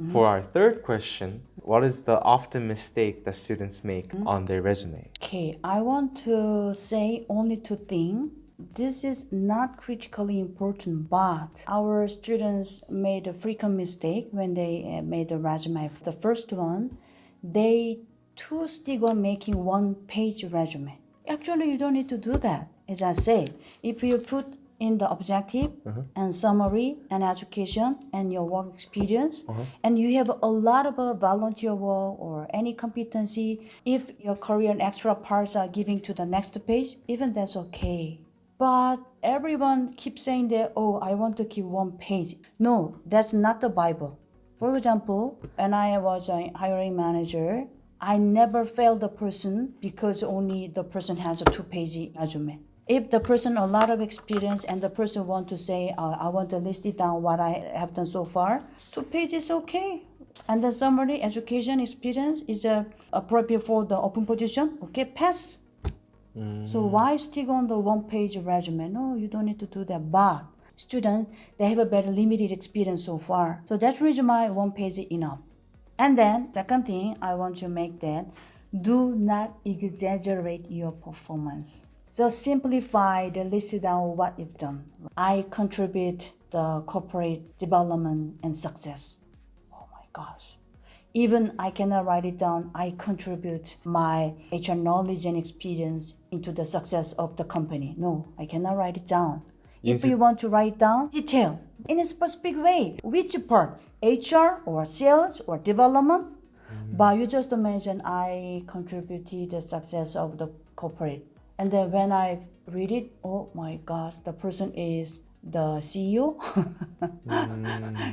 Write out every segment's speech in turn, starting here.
For our third question, what is the often mistake that students make on their resume? Okay, I want to say only two things. This is not critically important, but our students made a frequent mistake when they made a resume. The first one, they too stick on making one-page resume. Actually, you don't need to do that. As I said, if you put in the objective and summary and education and your work experience, and you have a lot of volunteer work or any competency, if your career and extra parts are giving to the next page, even that's okay. But everyone keeps saying that, oh, I want to keep one page. No, that's not the Bible. For example, when I was a hiring manager, I never failed the person because only the person has a 2-page resume. If the person a lot of experience and the person want to say, I want to list it down what I have done so far, 2 pages is okay. And the summary, education, experience is appropriate for the open position, okay, pass. So why stick on the 1-page resume? No, you don't need to do that. But students, they have a very limited experience so far. So that's the reason why 1 page is enough. And then second thing I want to make that, do not exaggerate your performance. Just simplify the list down what you've done. I contribute the corporate development and success. Oh my gosh. Even I cannot write it down. I contribute my HR knowledge and experience into the success of the company. No, I cannot write it down. If you want to write down detail in a specific way, which part, HR or sales or development, but you just imagine I contributed the success of the corporate. And then when I read it, oh my gosh, the person is the CEO?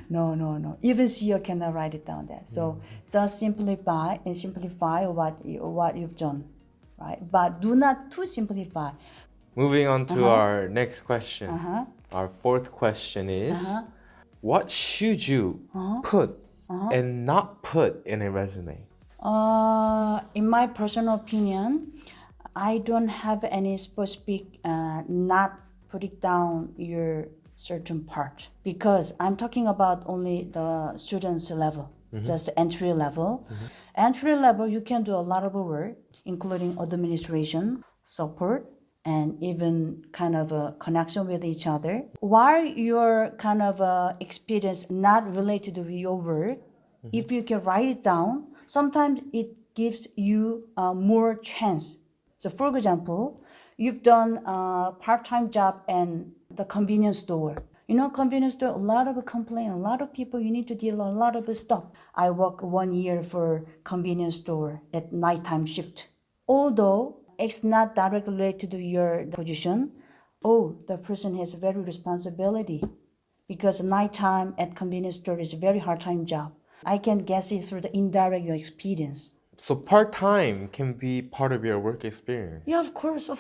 No. Even CEO cannot write it down there. So just simplify what you've done, right? But do not too simplify. Moving on to our next question. Our fourth question is, what should you put and not put in a resume? In my personal opinion, I don't have any specific not putting down your certain part, because I'm talking about only the student's level, just entry level. Entry level, you can do a lot of work, including administration, support, and even kind of a connection with each other. While your kind of experience not related to your work, if you can write it down, sometimes it gives you more chance. So for example, you've done a part-time job in the convenience store. You know, convenience store, a lot of complaint, a lot of people, you need to deal a lot of stuff. I worked 1 year for convenience store at nighttime shift. Although it's not directly related to your position, the person has very responsibility, because nighttime at convenience store is a very hard time job. I can guess it through the indirect your experience. So part-time can be part of your work experience. Yeah, of course.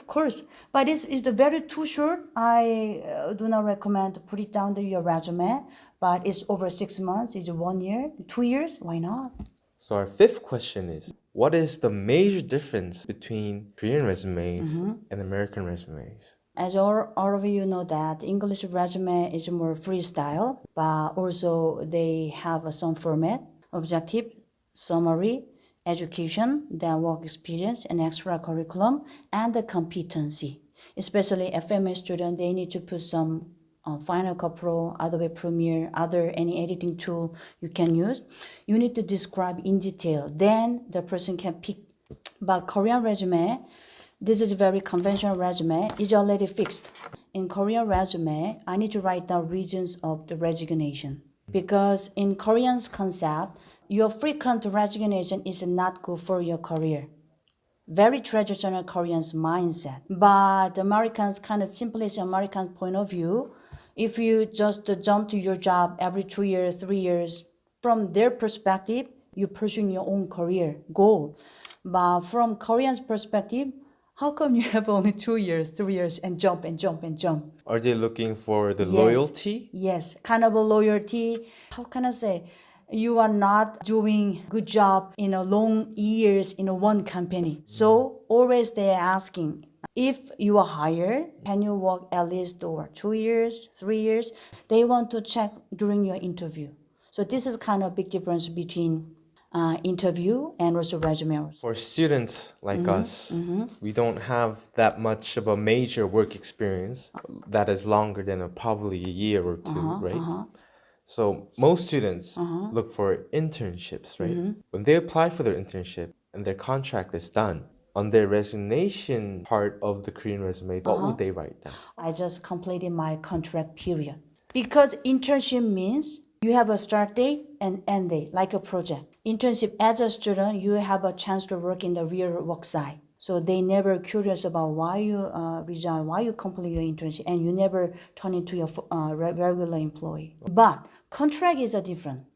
But this is the very too short. I do not recommend to put it down to your resume. But it's over 6 months, it's 1 year, 2 years, why not? So our fifth question is, what is the major difference between Korean resumes and American resumes? As all of you know that English resume is more freestyle, but also they have some format, objective, summary, education, then work experience, and extra curriculum, and the competency. Especially FMA student, they need to put some Final Cut Pro, Adobe Premiere, any editing tool you can use. You need to describe in detail. Then the person can pick. But Korean resume, this is a very conventional resume, is already fixed. In Korean resume, I need to write down reasons of the resignation. Because in Korean's concept, your frequent resignation is not good for your career. Very traditional Korean's mindset. But the Americans, kind of simply American point of view, if you just jump to your job every 2 years, 3 years, from their perspective, you're pursuing your own career goal. But from Korean's perspective, how come you have only 2 years, 3 years, and jump? Are they looking for the loyalty? Yes, kind of a loyalty. How can I say? You are not doing good job in a long years in a one company. So always they are asking, if you are hired, can you work at least over 2 years, 3 years? They want to check during your interview. So this is kind of big difference between interview and also resume. For students like us, we don't have that much of a major work experience that is longer than probably a year or two, right? So most students look for internships, right? When they apply for their internship and their contract is done, on their resignation part of the Korean resume, what would they write down? I just completed my contract period. Because internship means you have a start date and end date, like a project. Internship as a student, you have a chance to work in the real work site. So they never curious about why you resign, why you complete your internship, and you never turn into your regular employee. But contract is a different.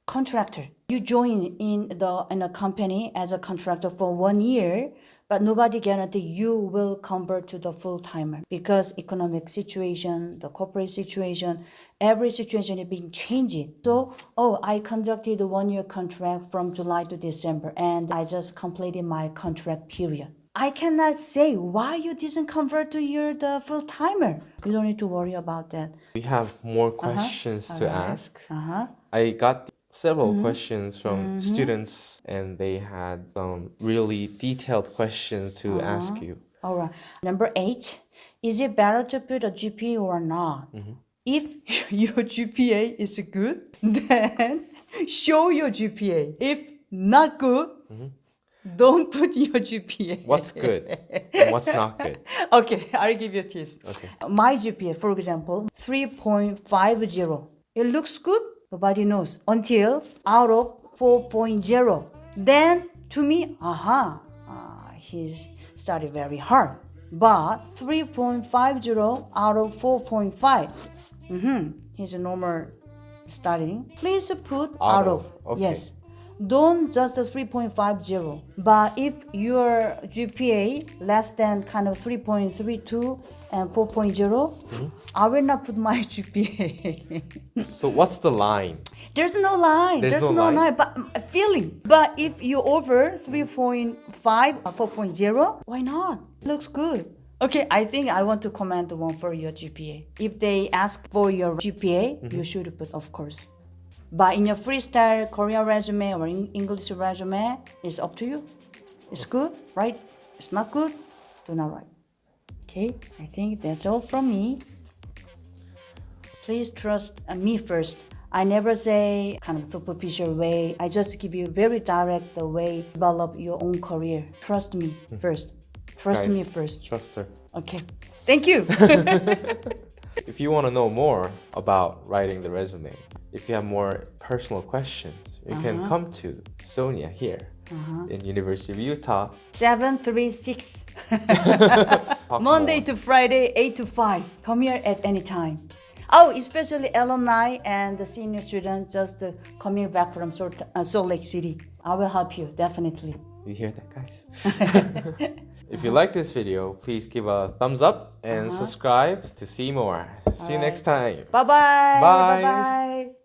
Contractor. You join in a company as a contractor for 1 year, but nobody guarantee you will convert to the full-timer because economic situation, the corporate situation, every situation is being changing. So, I conducted a 1-year contract from July to December and I just completed my contract period. I cannot say why you didn't convert to the full-timer. You don't need to worry about that. We have more questions to ask. I got several questions from students and they had some really detailed questions to ask you. All right. Number 8, is it better to put a GPA or not? If your GPA is good, then show your GPA. If not good, don't put your GPA. What's good and what's not good? Okay, I'll give you tips. Okay. My GPA, for example, 3.50. It looks good. Nobody knows until out of 4.0. Then to me, he's studied very hard. But 3.50 out of 4.5, he's a normal studying. Please put out of. Okay. Yes. Don't just 3.50. But if your GPA less than kind of 3.32 and 4.0, I will not put my GPA. So what's the line? There's no line. There's no line. But feeling. But if you over 3.5 or 4.0, why not? Looks good. Okay, I think I want to comment one for your GPA. If they ask for your GPA, you should put, of course. But in your freestyle Korean resume or English resume, it's up to you. It's good, right? It's not good, do not write. Okay, I think that's all from me. Please trust me first. I never say kind of superficial way. I just give you very direct the way to develop your own career. Trust me first. Trust me first. Trust her. Okay, thank you. If you want to know more about writing the resume, if you have more personal questions, you can come to Sonia here in University of Utah. 736. Monday to Friday, 8 to 5. Come here at any time. Oh, especially alumni and the senior students just coming back from Salt Lake City. I will help you, definitely. You hear that, guys? If you like this video, please give a thumbs up and subscribe to see more. See you next time. Bye-bye. Bye. Bye-bye.